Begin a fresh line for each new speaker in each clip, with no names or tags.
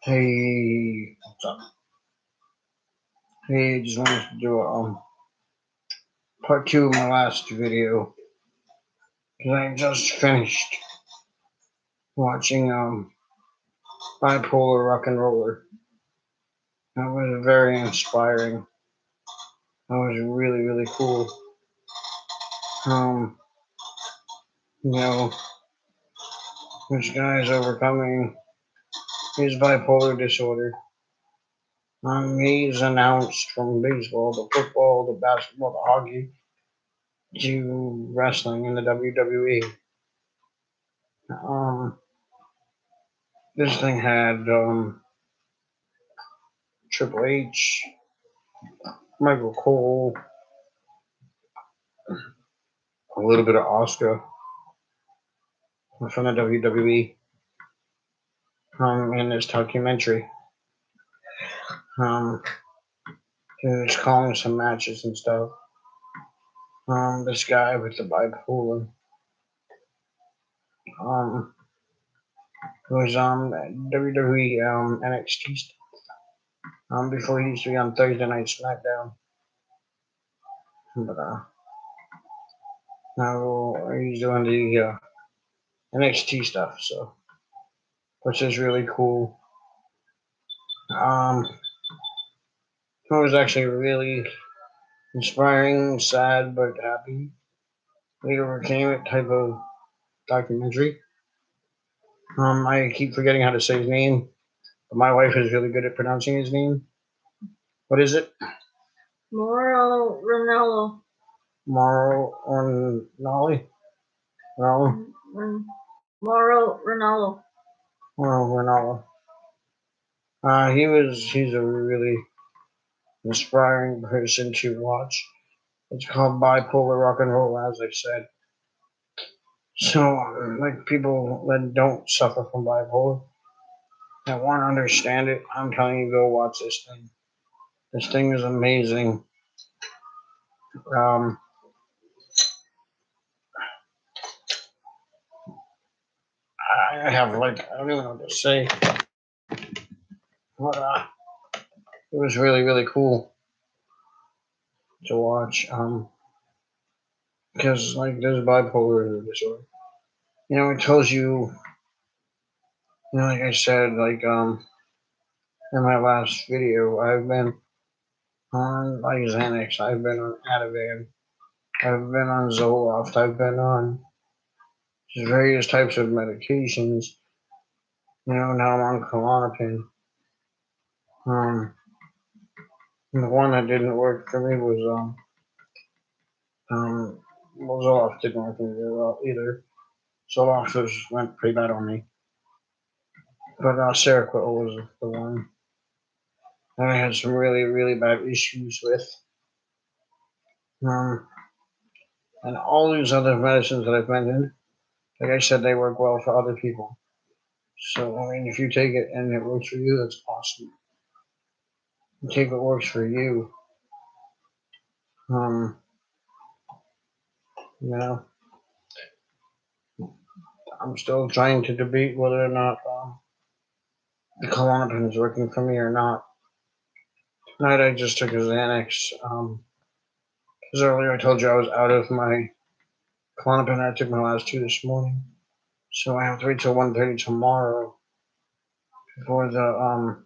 Hey, what's up? Hey, just wanted to do a part two of my last video because I just finished watching Bipolar Rock and Roller. That was very inspiring. That was really cool. Um, you know, this guy's overcoming his bipolar disorder. He's announced from baseball to football to basketball to hockey to wrestling in the WWE. This thing had Triple H, Michael Cole, a little bit of Oscar from the WWE in this documentary. Um, he was calling some matches and stuff. This guy with the bipolar was WWE NXT stuff. Before he used to be on Thursday Night SmackDown, but now he's doing the NXT stuff. So, which is really cool. It was actually really inspiring, sad but happy. We overcame it type of documentary. I keep forgetting how to say his name, but my wife is really good at pronouncing his name. What is it?
Mauro Ranallo.
Mauro Ranallo? No.
Mauro Ranallo.
Mauro Ranallo. He's a really inspiring person to watch. It's called Bipolar Rock and Roll, as I said. So, like people that don't suffer from bipolar, that want to understand it, I'm telling you, go watch this thing. This thing is amazing. I have I don't even know what to say. But it was really cool to watch. Because like there's bipolar disorder. It tells you, like I said, like in my last video, I've been on like Xanax, I've been on Ativan, I've been on Zoloft, I've been on various types of medications. Now I'm on Klonopin. The one that didn't work for me was Zoloft didn't work for me very well either. Zoloft went pretty bad on me. But Seroquel was the one that I had some really bad issues with. And all these other medicines that I've mentioned, like I said, they work well for other people. So, I mean, if you take it and it works for you, that's awesome. You take what works for you. Um, you know, I'm still trying to debate whether or not the Klonopin is working for me or not. Tonight I just took a Xanax. Because earlier I told you I was out of my Klonopin. I took my last two this morning. So I have to wait till 1:30 tomorrow before the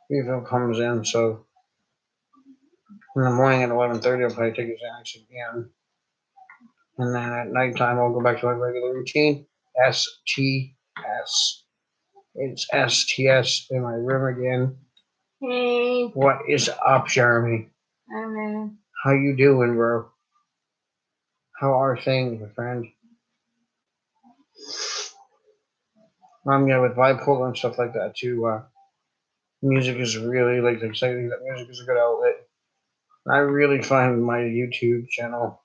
refill comes in. So in the morning at 11:30 I'll probably take a Xanax again. And then at nighttime I'll go back to my regular routine. STS. It's STS in my room again.
Hey.
What is up, Jeremy?
Hi, man.
How you doing, bro? How are things, my friend? Yeah, with bipolar and stuff like that too. Music is really exciting. That music is a good outlet. I really find my YouTube channel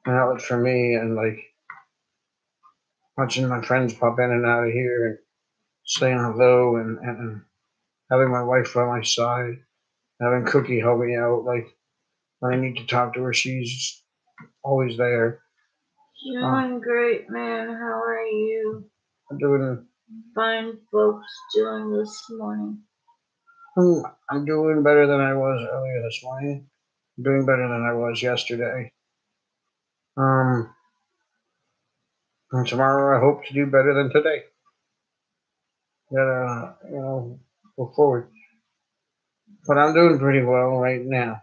an outlet for me, and like watching my friends pop in and out of here and saying hello and having my wife by my side, having Cookie help me out. Like when I need to talk to her, she's always there.
Doing great, man. How are you?
I'm doing
fine folks doing this morning?
I'm doing better than I was earlier this morning. I'm doing better than I was yesterday. And tomorrow I hope to do better than today. Gotta, look forward. But I'm doing pretty well right now.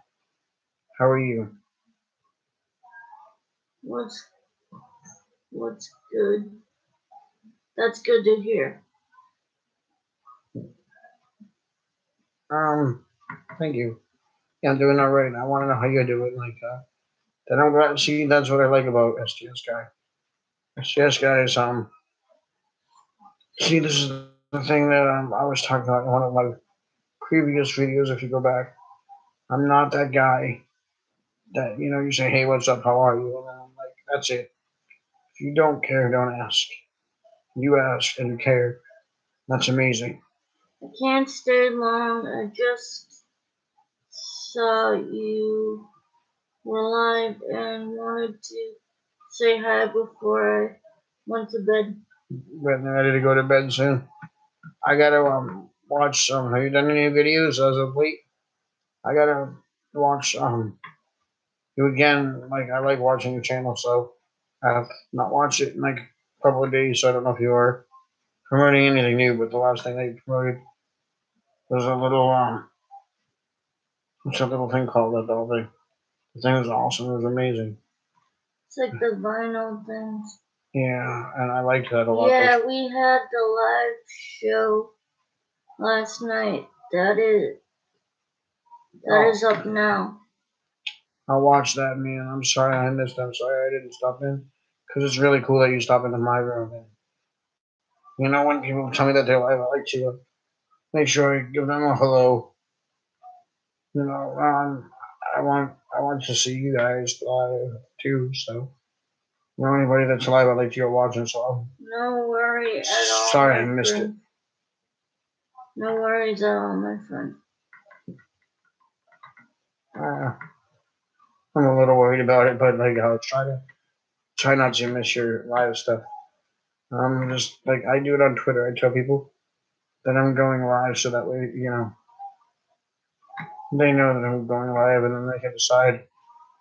How are you?
What's good? That's good to hear.
Thank you. Yeah, I'm doing all right. I want to know how you're doing. Then I'm glad. See, that's what I like about STS guy. STS guy is See, this is the thing that I was talking about in one of my previous videos. If you go back, I'm not that guy that you say, "Hey, what's up? How are you?" And then I'm like, "That's it." If you don't care, don't ask. You ask and you care. That's amazing.
I can't stay long. I just saw you were live and wanted to say hi before I went to bed.
But I'm ready to go to bed soon. I gotta watch some. Have you done any videos as of late? I gotta watch you again. Like I like watching your channel, so I have not watched it in like a couple of days. So I don't know if you are promoting anything new. But the last thing they promoted was a little what's that little thing called? That little thing. The thing was awesome. It was amazing.
It's like the vinyl things.
Yeah, and I liked that a lot.
Yeah, we had the live show last night. That is up now.
I'll watch that, man. I'm sorry I missed. I'm sorry I didn't stop in because it's really cool that you stop into my room. And when people tell me that they're live, I like to make sure I give them a hello. I want to see you guys live too. So, anybody that's live, I'd like you to watch it. So,
no worry at all.
Sorry I missed it.
No worries at all, my friend.
I'm a little worried about it, but I'll try not to miss your live stuff. Just I do it on Twitter. I tell people that I'm going live, so that way they know that I'm going live, and then they can decide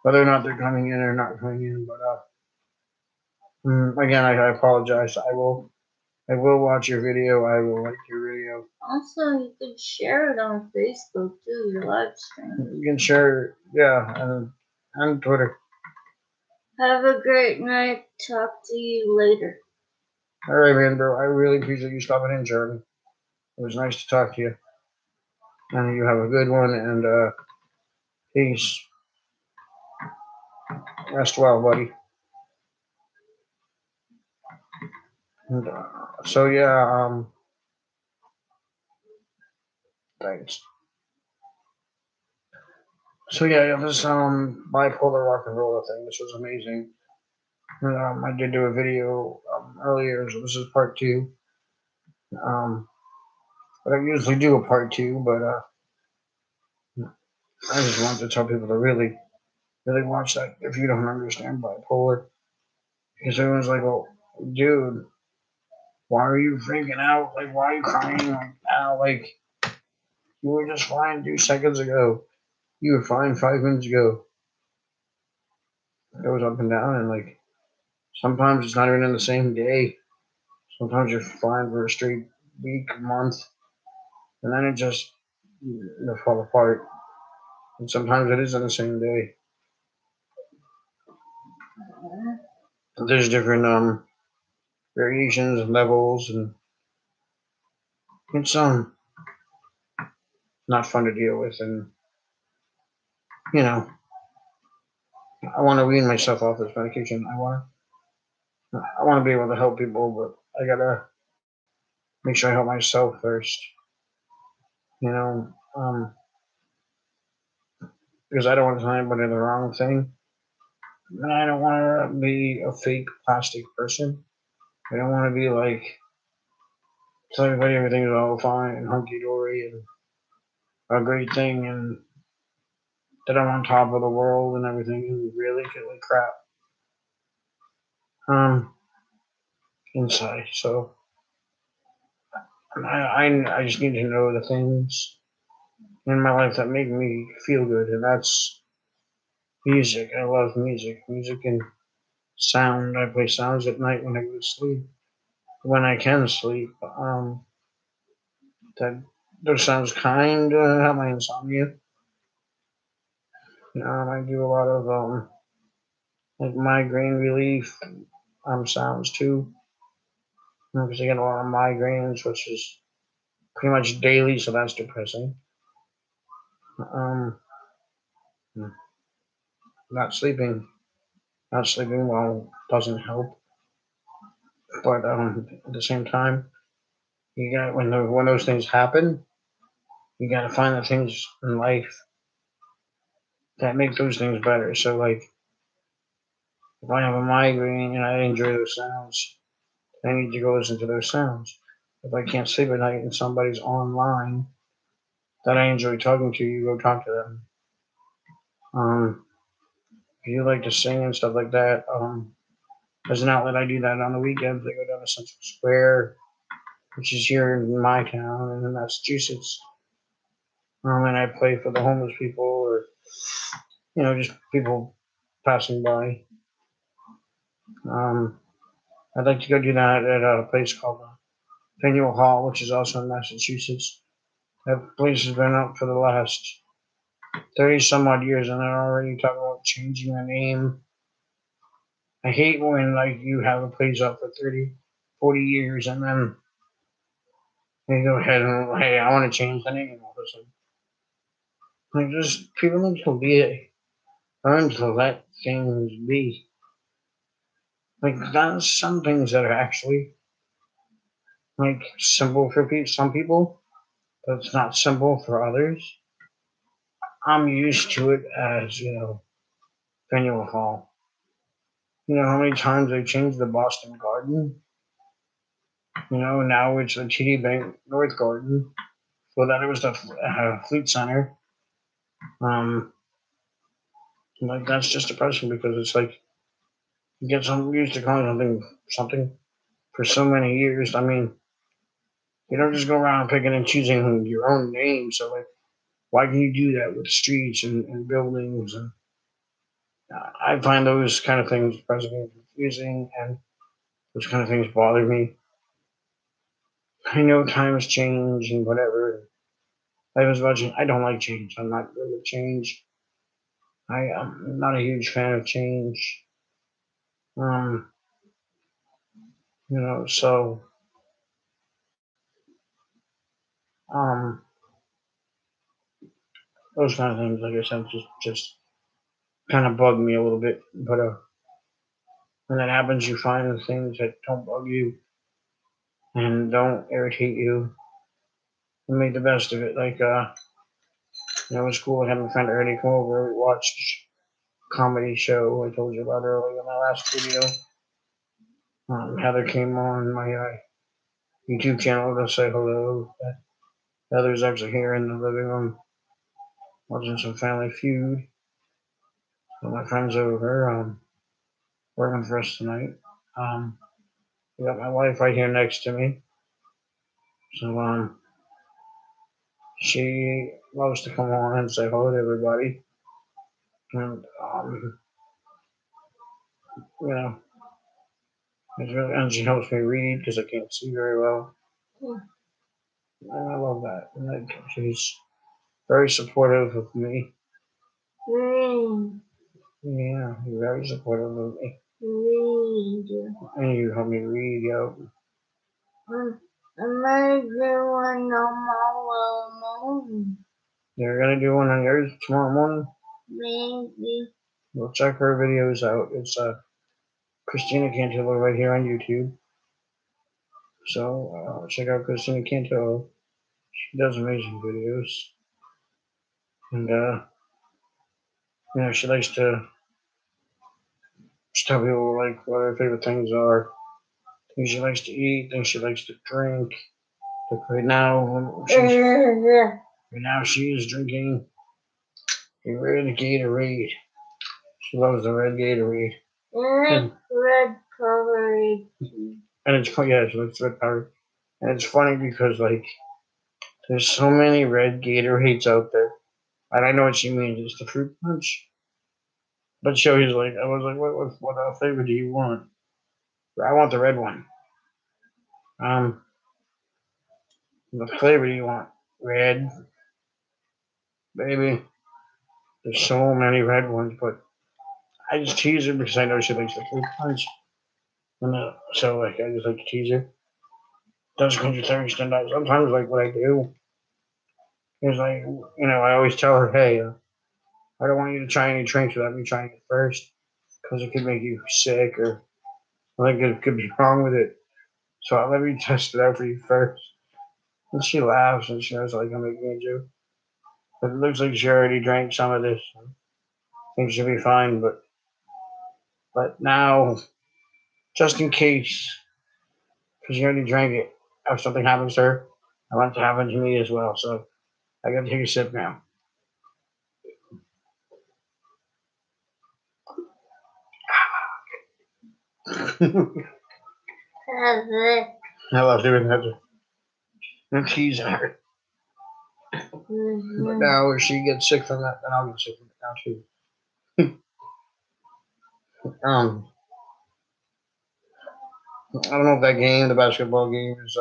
whether or not they're coming in or not coming in. But again, I apologize. I will watch your video. I will like your video.
Also, you can share it on Facebook too, your live stream.
You can share, yeah, and Twitter.
Have a great night. Talk to you later.
All right, man, bro. I really appreciate you stopping in, Jordan. It was nice to talk to you. And you have a good one, and peace. Rest well, buddy. And, so yeah, thanks. So yeah, this bipolar rock and roller thing. This was amazing. And, I did do a video earlier, so this is part two. But I usually do a part two, but I just want to tell people to really, really watch that if you don't understand bipolar. Because everyone's like, "Oh, dude, why are you freaking out? Like, why are you crying like now? Like, you were just fine 2 seconds ago. You were fine 5 minutes ago." It goes up and down, and sometimes it's not even in the same day. Sometimes you're fine for a straight week, month, and then it just fall apart. And sometimes it is in the same day. There's different variations and levels, and it's not fun to deal with. And I want to wean myself off this medication. I want to be able to help people, but I gotta make sure I help myself first. Because I don't want to tell anybody the wrong thing, and I don't want to be a fake plastic person. I don't want to be tell everybody everything's all fine and hunky dory and a great thing, and that I'm on top of the world and everything, and really get like crap inside. So I just need to know the things in my life that make me feel good, and that's music. I love music. Music and sound. I play sounds at night when I go to sleep. When I can sleep. That those sounds kind of help my insomnia. I do a lot of like migraine relief sounds too, because I get a lot of migraines, which is pretty much daily, so that's depressing. Um, not sleeping, not sleeping well doesn't help, but at the same time, you got when those things happen, you got to find the things in life that make those things better. So like, if I have a migraine and I enjoy those sounds, I need to go listen to those sounds. If I can't sleep at night and somebody's online that I enjoy talking to, you go talk to them. If you like to sing and stuff like that, as an outlet, I do that on the weekends. I go down to Central Square, which is here in my town in Massachusetts, and I play for the homeless people or just people passing by. Um, I'd like to go do that at a place called Faneuil Hall, which is also in Massachusetts. That place has been up for the last 30 some odd years, and they're already talking about changing the name. I hate when like you have a place up for 30, 40 years and then they go ahead and, hey, I want to change the name all of a sudden. Like, just people need to learn to let things be. Like, that's some things that are actually like simple for some people, but it's not simple for others. I'm used to it as Faneuil Hall. You know how many times they changed the Boston Garden? Now it's the TD Bank North Garden. Well, that it was the Fleet Center. Like that's just depressing because it's like you get some used to calling something for so many years. I mean, you don't just go around picking and choosing your own name. So like, why can you do that with streets and buildings? And I find those kind of things depressing and confusing, and those kind of things bother me. I know times change and whatever. I was watching. I don't like change. I'm not good with change. I'm not a huge fan of change. Um, so um, those kind of things, like I said, just kind of bug me a little bit. But when that happens, you find the things that don't bug you and don't irritate you and make the best of it. Like it was cool. I had my friend Ernie come over. We watched a comedy show I told you about earlier in my last video. Heather came on my YouTube channel to say hello. Heather's actually here in the living room watching some Family Feud. So my friend's over working for us tonight. I got my wife right here next to me. So she loves to come on and say hello to everybody. And you know, and she helps me read because I can't see very well. And I love that. And she's very supportive of me. Yeah, you're very supportive of me. And you help me read, yo. I'm doing one. You're gonna do one on yours tomorrow morning? Maybe. We'll check her videos out. It's Christina Cantillo right here on YouTube. So check out Christina Cantillo. She does amazing videos. And she likes to just tell people like what her favorite things are. Things she likes to eat, things she likes to drink. Like right now she is drinking a red Gatorade. She loves the red Gatorade. Red Powerade. And it's she likes red Powerade. And it's funny because like there's so many red Gatorades out there. And I know what she means, it's the fruit punch. But so he's like, I was like, what flavor do you want? I want the red one. Um, what flavor do you want? Red, baby. There's so many red ones, but I just tease her because I know she likes the fruit punch. And so like I just like to tease her. Doesn't quench your thirst, and sometimes like what I do is like I always tell her, hey, I don't want you to try any drinks without me trying it first because it could make you sick or like it could be wrong with it. So I'll let me test it out for you first. And she laughs and she knows like I'm making a joke. But it looks like she already drank some of this. I think she'll be fine, but now, just in case, because she already drank it, if something happens to her, I want it to happen to me as well. So I gotta take a sip now. I
That's it.
love doing that. I'm teasing her. But now if she gets sick from that, then I'll get sick from it now too. I don't know if that game, the basketball game, is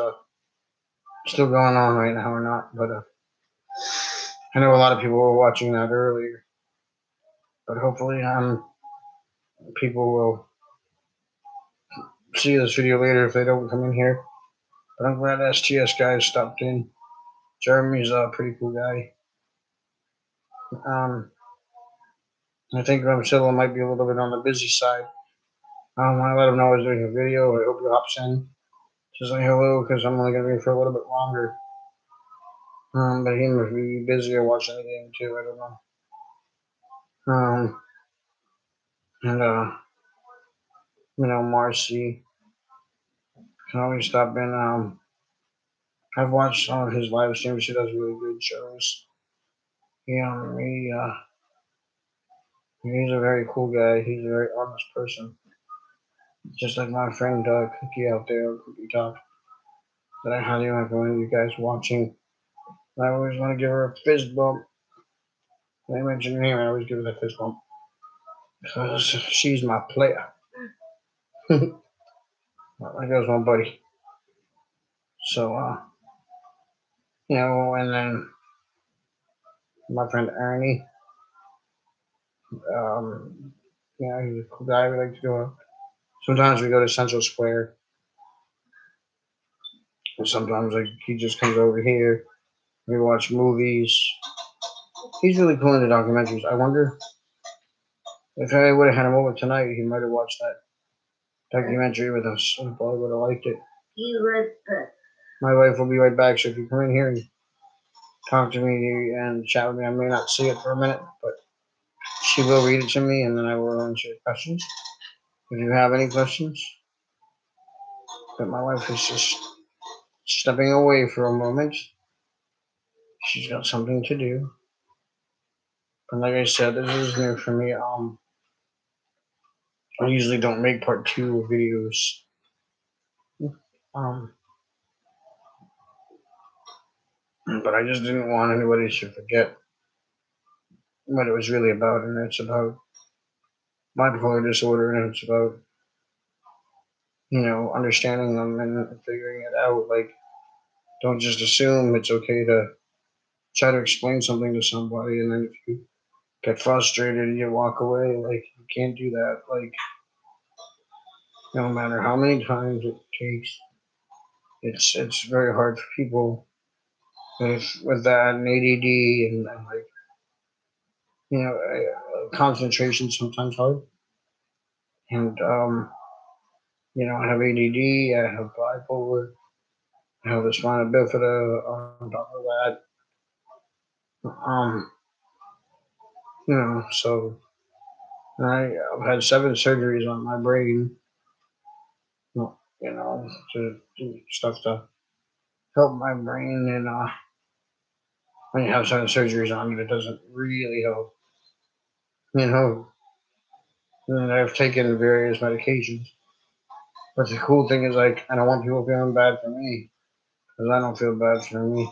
still going on right now or not, but I know a lot of people were watching that earlier. But hopefully, people will see this video later if they don't come in here. But I'm glad STS guys stopped in. Jeremy's a pretty cool guy. I think Ramsilla might be a little bit on the busy side. I let him know I was doing a video. I hope he hops in. Just say hello because I'm only going to be for a little bit longer. But he must be busy or watching the game too. I don't know. And Marcy can always stop in. I've watched some of his live streams. He does really good shows. He he's a very cool guy. He's a very honest person. Just like my friend Cookie out there, Cookie Talk, that I highly recommend you guys watching. I always want to give her a fist bump. When I mention her name, I always give her that fist bump because she's my player. That goes my buddy. So and then my friend Ernie. He's a cool guy. We like to go. Sometimes we go to Central Square. And sometimes like he just comes over here. We watch movies. He's really cool into documentaries. I wonder if I would have had him over tonight, he might have watched that documentary with us. I probably would have liked it.
He would.
My wife will be right back, so if you come in here and talk to me and chat with me, I may not see it for a minute, but she will read it to me, and then I will answer your questions. If you have any questions, but my wife is just stepping away for a moment. She's got something to do. But like I said, this is new for me. I usually don't make part 2 videos. Um, but I just didn't want anybody to forget what it was really about, and it's about bipolar disorder, and it's about understanding them and figuring it out. Like, don't just assume it's okay to try to explain something to somebody, and then if you get frustrated, you walk away. Like, you can't do that. Like, no matter how many times it takes, it's very hard for people with that and ADD and like concentration sometimes hard. And I have ADD, I have bipolar, I have the spina bifida on top of that. So I've had 7 surgeries on my brain, to do stuff to help my brain. And when you have 7 surgeries on it, it doesn't really help. And I've taken various medications. But the cool thing is, like, I don't want people feeling bad for me. because I don't feel bad for me,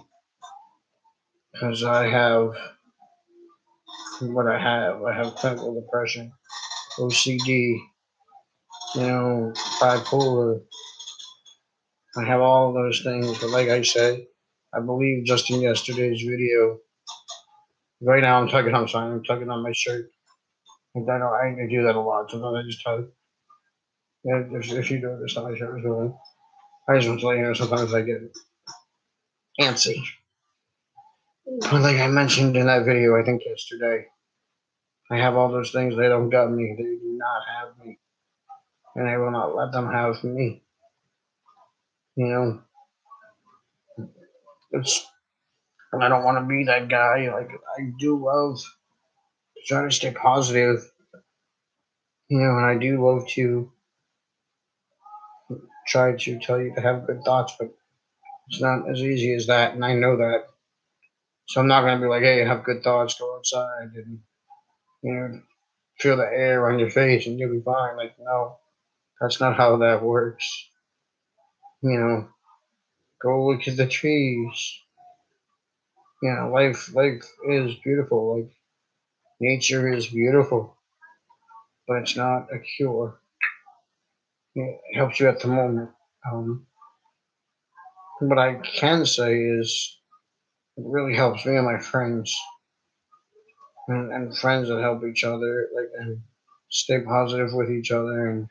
because I have what I have. I have clinical depression, OCD, bipolar. I have all of those things, but like I said, I believe just in yesterday's video. Right now, I'm tugging on my shirt. And I do that a lot. Sometimes I just tug. Yeah, if you notice how my shirt is going, I just want to let you know sometimes I get antsy. But like I mentioned in that video, I think yesterday, I have all those things. They don't got me. They do not have me. And I will not let them have me. You know, it's, and I don't want to be that guy. Like, I do love to try to stay positive, and I do love to try to tell you to have good thoughts, but it's not as easy as that, and I know that. So I'm not going to be like, hey, have good thoughts, go outside, and, feel the air on your face, and you'll be fine. Like, no, that's not how that works. Go look at the trees. Life is beautiful. Like, nature is beautiful, but it's not a cure. It helps you at the moment. What I can say is it really helps me and my friends, and friends that help each other, like, and stay positive with each other, and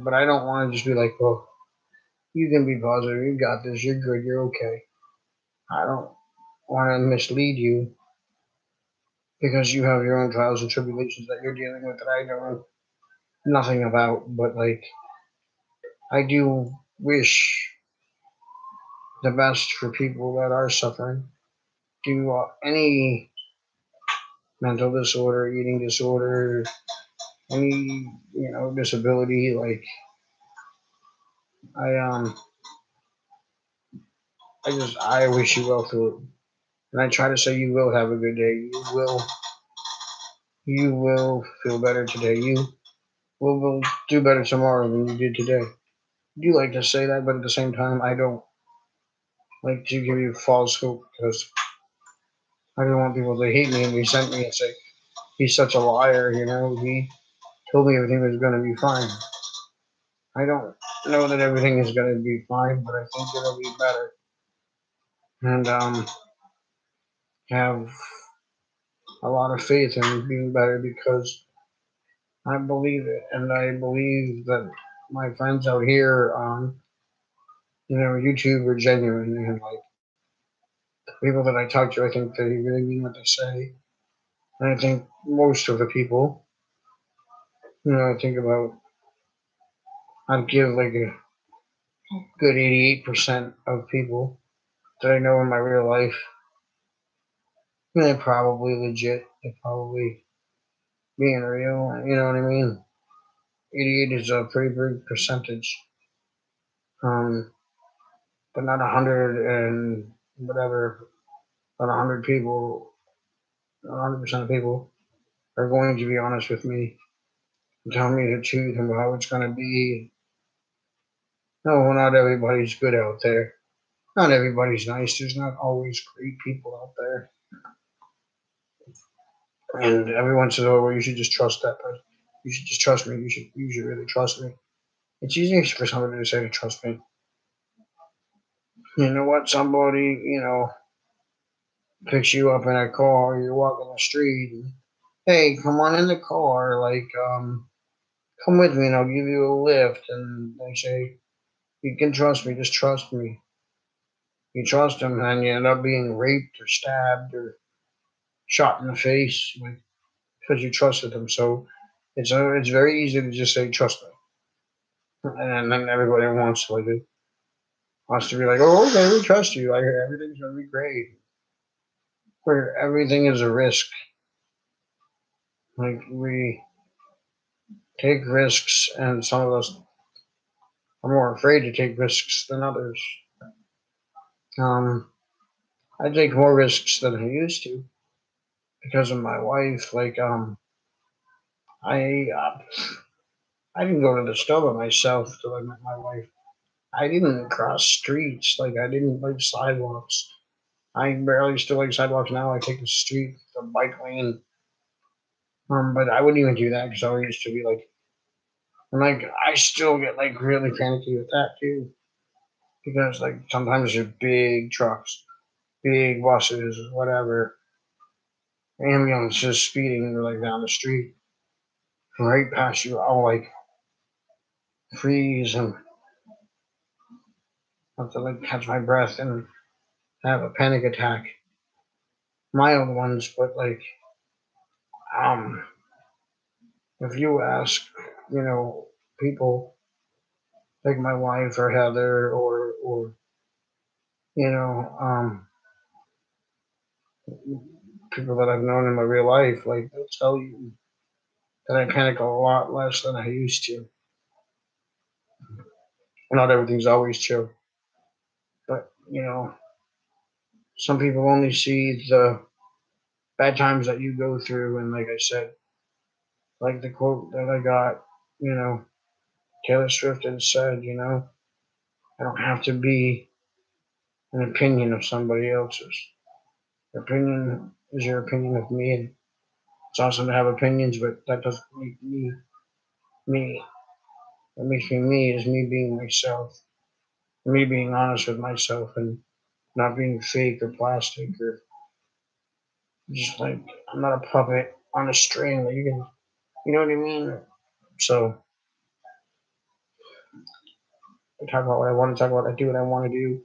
but I don't want to just be like, oh, you can be positive, you got this, you're good, you're okay. I don't want to mislead you because you have your own trials and tribulations that you're dealing with that I know nothing about, but like, I do wish the best for people that are suffering. Do any mental disorder, eating disorder, any disability. Like, I I wish you well through it, and I try to say you will have a good day. You will feel better today. You will do better tomorrow than you did today. I do like to say that, but at the same time, I don't like to give you false hope because I don't want people to hate me and resent me and say he's such a liar. He told me everything was going to be fine. I don't know that everything is going to be fine, but I think it'll be better. And have a lot of faith in being better because I believe it, and I believe that my friends out here on YouTube are genuine, and like the people that I talk to, I think they really mean what they say, and I think most of the people, I think about, I'd give like a good 88% of people that I know in my real life, they're probably legit. They're probably being real. You know what I mean? 88 is a pretty big percentage. But not 100 and whatever. But 100 people, 100% of people are going to be honest with me and tell me the truth and how it's going to be. No, not everybody's good out there. Not everybody's nice. There's not always great people out there. And every once in a while, you should just trust that person. You should just trust me. You should really trust me. It's easy for somebody to say to trust me. You know what? Somebody, picks you up in a car. You're walking the street. And, hey, come on in the car. Like, come with me and I'll give you a lift. And they say, you can trust me. Just trust me. You trust them, and you end up being raped or stabbed or shot in the face, like, because you trusted them. So it's very easy to just say trust me, and then everybody wants to be like, oh, okay, we trust you. Like, everything's gonna be great. Where everything is a risk. Like, we take risks, and some of us are more afraid to take risks than others. I take more risks than I used to because of my wife. Like, I I didn't go to the store by myself till I met my wife. I didn't cross streets. Like, I didn't like sidewalks. I barely still like sidewalks now. I take the street, the bike lane. But I wouldn't even do that because I used to be like, and like I still get like really panicky with that too because like sometimes there's big trucks, big buses, whatever, ambulances speeding like down the street right past you. I'll like freeze and have to like catch my breath and have a panic attack. Mild ones, but like um, if you ask, people like my wife or Heather or you know people that I've known in my real life, like they'll tell you that I panic a lot less than I used to. Not everything's always true, but some people only see the bad times that you go through, and like I said, like the quote that I got, you know, Taylor Swift had said, I don't have to be an opinion of somebody else's. Your opinion is your opinion of me, and it's awesome to have opinions, but that doesn't make me me. What makes me me is me being myself, me being honest with myself, and not being fake or plastic or just like I'm not a puppet on a string that you know what I mean? So I talk about what I want to talk about, I do what I want to do,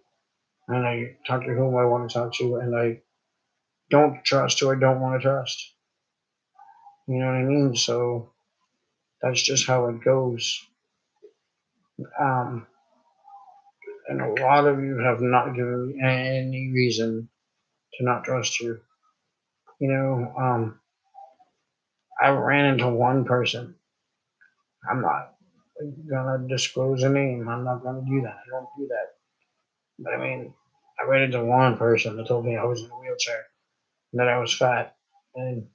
and I talk to whom I want to talk to, and I don't trust who I don't want to trust. You know what I mean? So that's just how it goes. Um, and a lot of you have not given me any reason to not trust you. You know, I ran into one person. I'm not gonna disclose a name. I'm not gonna do that. I don't do that. But I mean, I ran into one person that told me I was in a wheelchair and that I was fat and,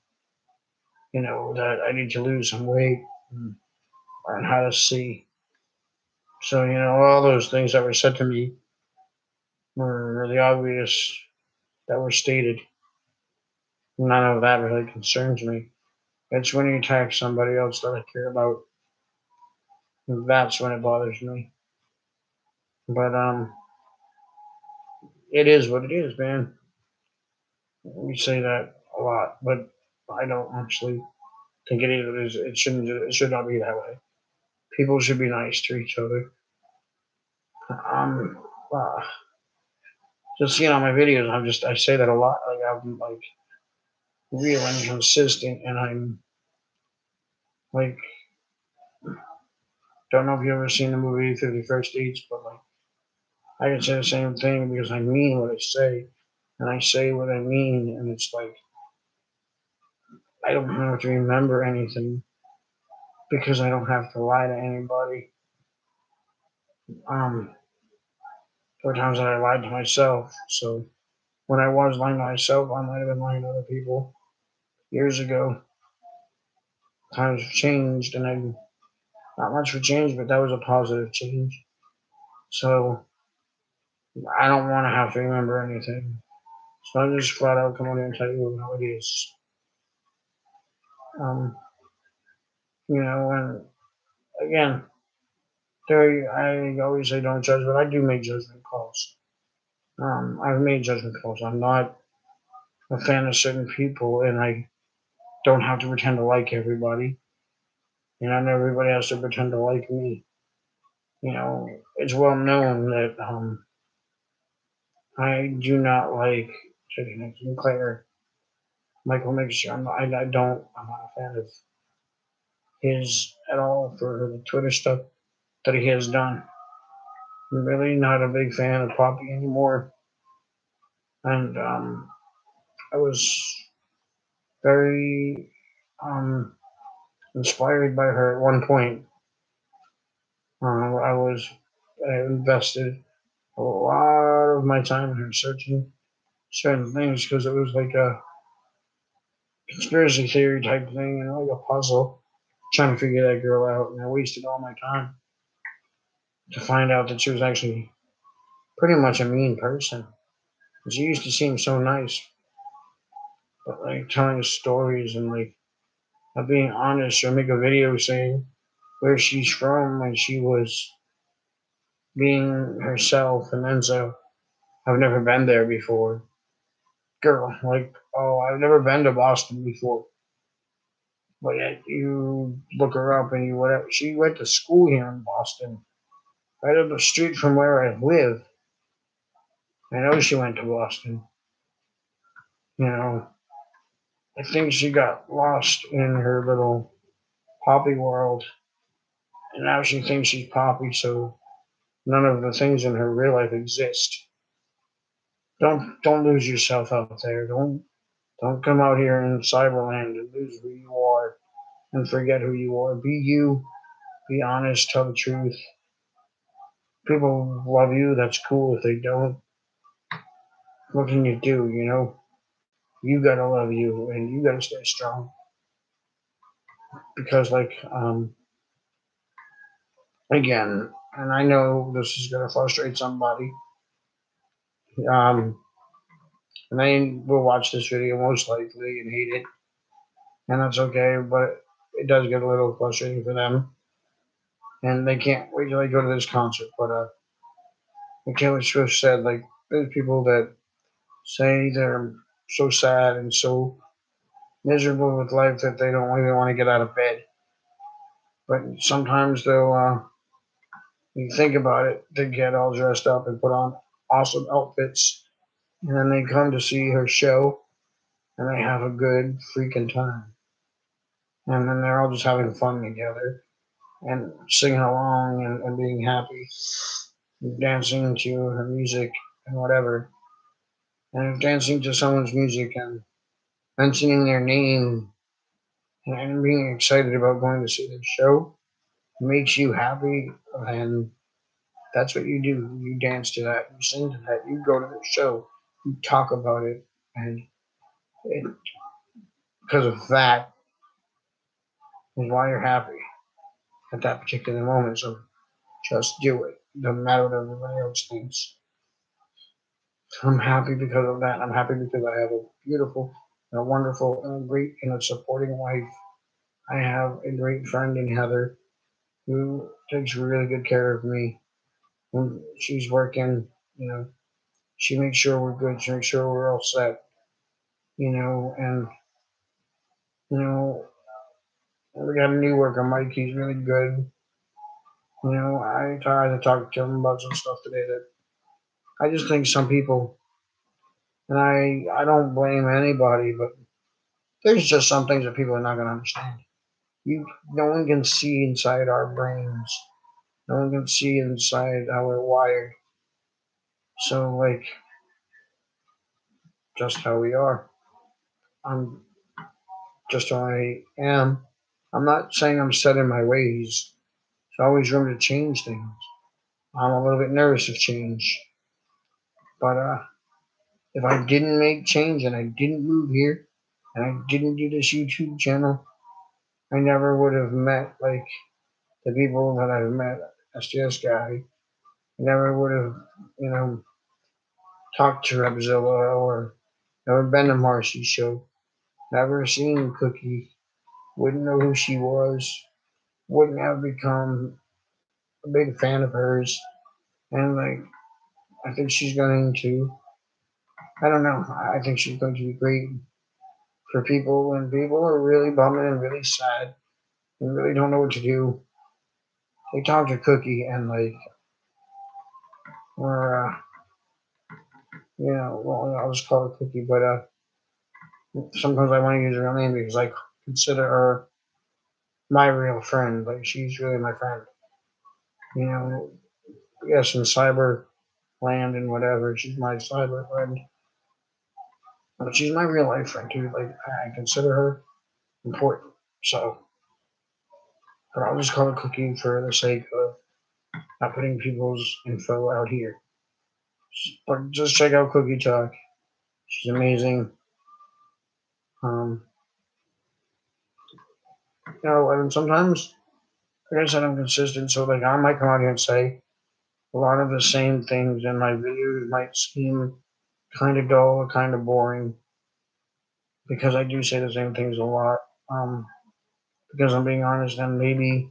that I need to lose some weight and learn how to see. So, all those things that were said to me were really obvious that were stated. None of that really concerns me. It's when you attack somebody else that I care about. That's when it bothers me. But it is what it is, man. We say that a lot, but I don't actually think it is. It shouldn't. It should not be that way. People should be nice to each other. Um, uh, just my videos, I say that a lot. Like I'm like real and consistent, and I'm like don't know if you ever seen the movie 51st Dates, but like I can say the same thing because I mean what I say, and I say what I mean, and it's like I don't have to remember anything because I don't have to lie to anybody. Um, there were times that I lied to myself, so when I was lying to myself, I might have been lying to other people years ago. Times have changed, and I not much for change, but that was a positive change. So I don't want to have to remember anything. So I just flat out come on here and tell you how it is. Um, and again, I always say don't judge, but I do make judgment calls. I've made judgment calls. I'm not a fan of certain people, and I don't have to pretend to like everybody. Not everybody has to pretend to like me. It's well known that I do not like Sinclair, Michael Mixer. I don't. I'm not a fan of his at all for the Twitter stuff that he has done. I'm really not a big fan of Poppy anymore, and I was very inspired by her at one point. I was invested a lot of my time in her searching certain things because it was like a conspiracy theory type thing and like a puzzle trying to figure that girl out, and I wasted all my time. to find out that she was actually pretty much a mean person. She used to seem so nice, but like telling stories and like not being honest or make a video saying where she's from when she was being herself and then so I've never been there before. Girl, like, oh, I've never been to Boston before. But yet you look her up and you whatever. She went to school here in Boston, right up the street from where I live. I know she went to Boston. You know, I think she got lost in her little Poppy world, and now she thinks she's Poppy, so none of the things in her real life exist. Don't lose yourself out there. Don't come out here in Cyberland and lose who you are and forget who you are. Be you. Be honest. Tell the truth. People love you. That's cool. If they don't, what can you do? You know, you gotta love you and you gotta stay strong because, like, again, and I know this is gonna frustrate somebody. Um, and they will watch this video most likely and hate it, and that's okay. But it does get a little frustrating for them, and they can't wait till they go to this concert. But like Taylor Swift said, like there's people that say they're so sad and so miserable with life that they don't even want to get out of bed. But sometimes they'll, you think about it, they get all dressed up and put on awesome outfits, and then they come to see her show, and they have a good freaking time. And then they're all just having fun together and singing along and being happy, and dancing to her music and whatever. And dancing to someone's music and mentioning their name and being excited about going to see their show makes you happy, and that's what you do. You dance to that, you sing to that, you go to the show, you talk about it, and it, because of that is why you're happy at that particular moment. So just do it. Doesn't matter what everybody else thinks. I'm happy because of that. I'm happy because I have a beautiful, and a wonderful, and a great, and a supporting wife. I have a great friend in Heather who takes really good care of me. When she's working, you know, she makes sure we're good. She makes sure we're all set, you know, and, you know, we got a new worker, Mike. He's really good. You know, I tried to talk to him about some stuff today that I just think some people, and I don't blame anybody, but there's just some things that people are not going to understand. No one can see inside our brains. No one can see inside how we're wired. So, like, just how we are. I'm just how I am. I'm not saying I'm set in my ways. There's always room to change things. I'm a little bit nervous of change. But if I didn't make change and I didn't move here and I didn't do this YouTube channel, I never would have met like the people that I've met. STS guy. I never would have, you know, talked to Repzilla or never been to Marcy's show. Never seen Cookie. Wouldn't know who she was. Wouldn't have become a big fan of hers. And like, I think she's going to. I don't know. I think she's going to be great for people when people are really bumming and really sad and really don't know what to do. They talk to Cookie and like, or you know, well, I'll just call her Cookie, but sometimes I want to use her real name because I consider her my real friend. Like she's really my friend. You know, yes, in cyber land and whatever, she's my cyber friend. But she's my real life friend too. Like I consider her important. So, but I'll just call her Cookie for the sake of not putting people's info out here. But just check out Cookie Talk. She's amazing. Um, you know, and sometimes, like I said, I'm consistent. So like I might come out here and say a lot of the same things in my videos might seem kind of dull or kind of boring because I do say the same things a lot. Um, because I'm being honest, and maybe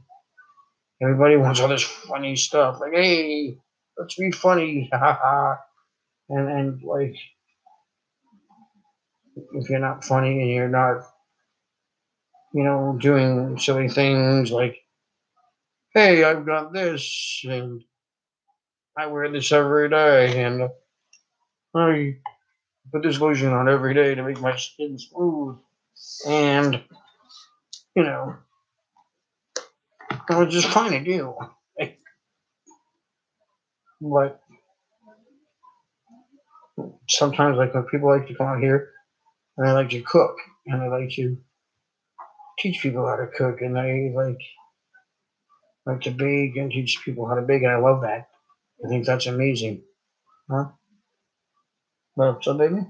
everybody wants all this funny stuff. Like, hey, let's be funny, haha. And like, if you're not funny and you're not, doing silly things like, hey, I've got this, and I wear this every day, and I put this lotion on every day to make my skin smooth, and you know, it's just fine to do. But sometimes, like when people like to come out here and they like to cook and they like to teach people how to cook and they like to bake and teach people how to bake, and I love that. I think that's amazing. Huh? What's up, baby?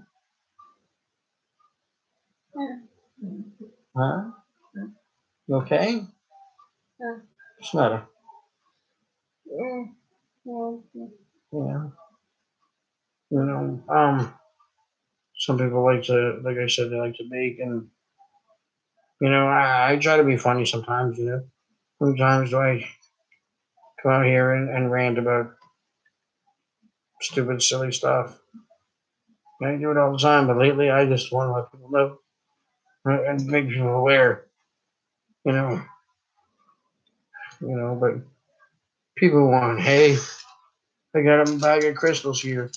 Huh? You okay? What's the matter? Yeah. Some people like to, like I said, they like to bake, and I try to be funny sometimes. Sometimes do I come out here and rant about stupid, silly stuff. I do it all the time, but lately I just want to let people know and make people aware. You know, but people want, hey, I got a bag of crystals here.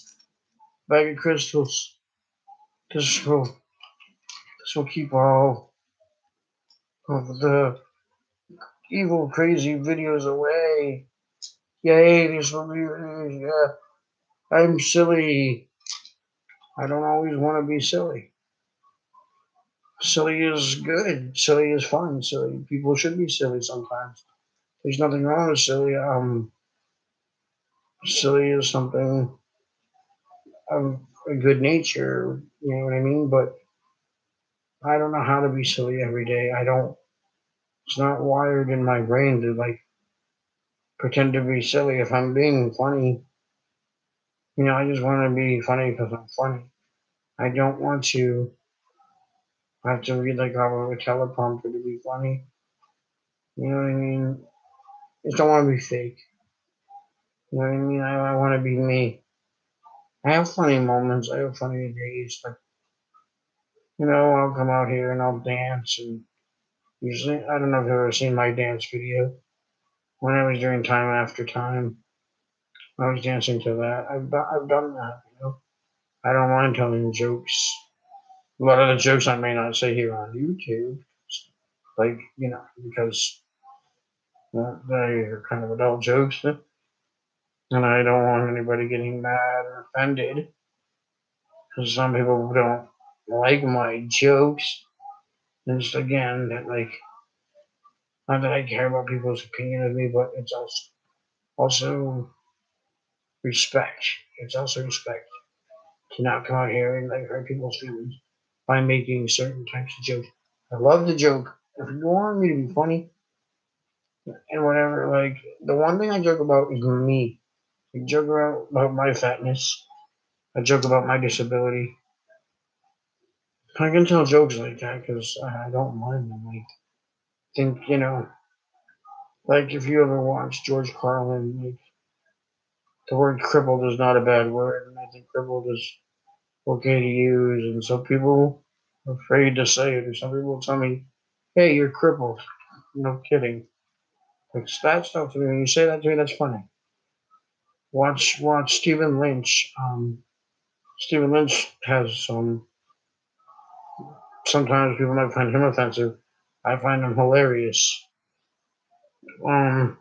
Bag of crystals. This will keep all of the evil, crazy videos away. Yay, this will be. Yeah, I'm silly. I don't always want to be silly. Silly is good. Silly is fun. Silly people should be silly sometimes. There's nothing wrong with silly. Silly is something of a good nature. You know what I mean? But I don't know how to be silly every day. I don't. It's not wired in my brain to like pretend to be silly. If I'm being funny, I just want to be funny because I'm funny. I don't want to have to read like off of a teleprompter to be funny. You know what I mean? I just don't want to be fake. You know what I mean? I want to be me. I have funny moments. I have funny days. But, I'll come out here and I'll dance. And usually, I don't know if you've ever seen my dance video. When I was doing Time After Time, I was dancing to that. I've done that. I don't mind telling jokes. A lot of the jokes I may not say here on YouTube. Like, because they are kind of adult jokes. And I don't want anybody getting mad or offended. Because some people don't like my jokes. And just again, that like, not that I care about people's opinion of me, but it's also respect. It's also respect to not come out here and like hurt people's feelings by making certain types of jokes. I love the joke. If you want me to be funny and whatever, like the one thing I joke about is me. I joke about my fatness. I joke about my disability. I can tell jokes like that because I don't mind them. Like, think, like if you ever watch George Carlin, like the word crippled is not a bad word, and I think crippled is okay to use, and some people are afraid to say it, or some people tell me, hey, you're crippled. No kidding. Like that stuff to me, when you say that to me, that's funny. Watch Stephen Lynch. Stephen Lynch has sometimes people might find him offensive. I find him hilarious. Um,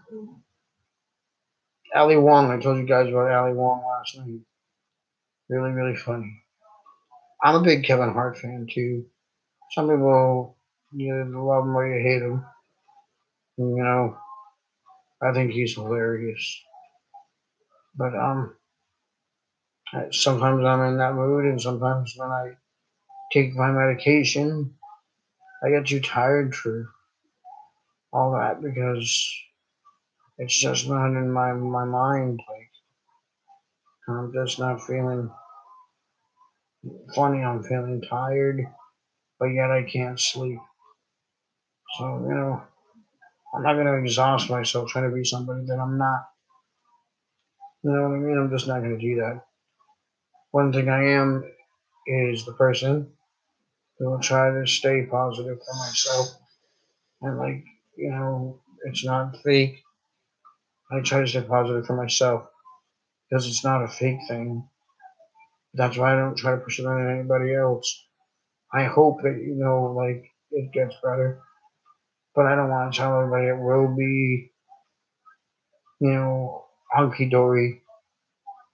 Ali Wong, I told you guys about Ali Wong last night. Really, really funny. I'm a big Kevin Hart fan too. Some people either love him or you hate him. And, I think he's hilarious. But sometimes I'm in that mood, and sometimes when I take my medication, I get too tired for all that because it's just not in my mind. Like I'm just not feeling funny. I'm feeling tired, but yet I can't sleep. So, I'm not going to exhaust myself trying to be somebody that I'm not. You know what I mean? I'm just not going to do that. One thing I am is the person who will try to stay positive for myself. And, it's not fake. I try to stay positive for myself because it's not a fake thing. That's why I don't try to push it on anybody else. I hope that, it gets better. But I don't want to tell everybody it will be, hunky dory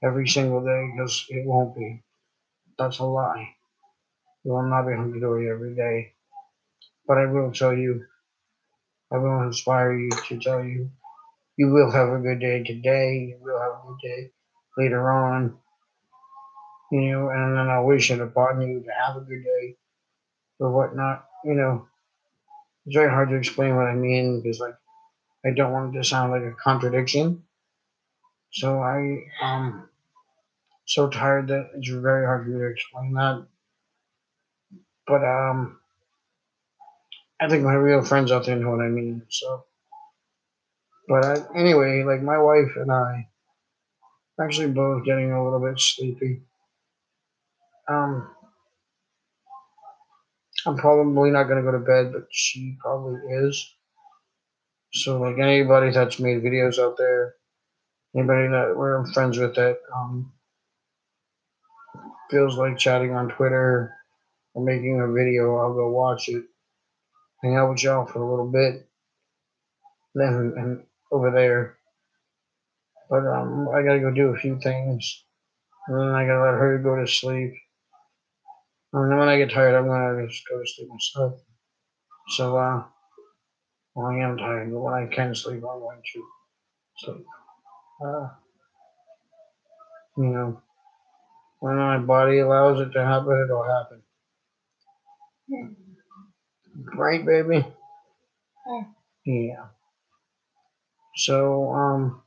every single day because it won't be. That's a lie. It will not be hunky dory every day. But I will tell you, I will inspire you to tell you, you will have a good day today, you will have a good day later on, and then I'll wish it upon you to have a good day or whatnot. It's very hard to explain what I mean because, I don't want it to sound like a contradiction. So so tired that it's very hard for me to explain that. But I think my real friends out there know what I mean. So, but anyway, like my wife and I actually both getting a little bit sleepy. Um, I'm probably not gonna go to bed, but she probably is. So, like anybody that's made videos out there, anybody that we're friends with that feels like chatting on Twitter or making a video, I'll go watch it, hang out with y'all for a little bit, then and over there. But I gotta go do a few things, and then I gotta let her go to sleep. And then when I get tired, I'm gonna just go to sleep myself. So, well, I am tired, but when I can sleep, I'm going to sleep. Uh, you know, when my body allows it to happen, it'll happen. Right, baby? Yeah. So,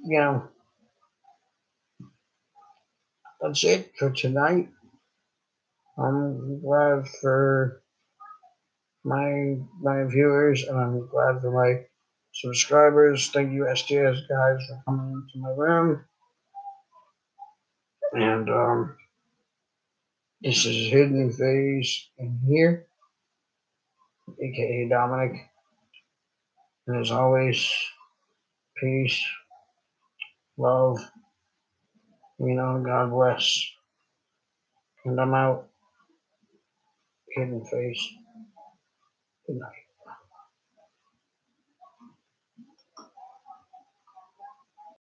you know, that's it for tonight. I'm glad for my viewers, and I'm glad for my subscribers. Thank you, STS guys, for coming into my room. And this is Hidden Phase in here, aka Dominic. And as always, peace, love, God bless. And I'm out. Hidden Phase. Good night.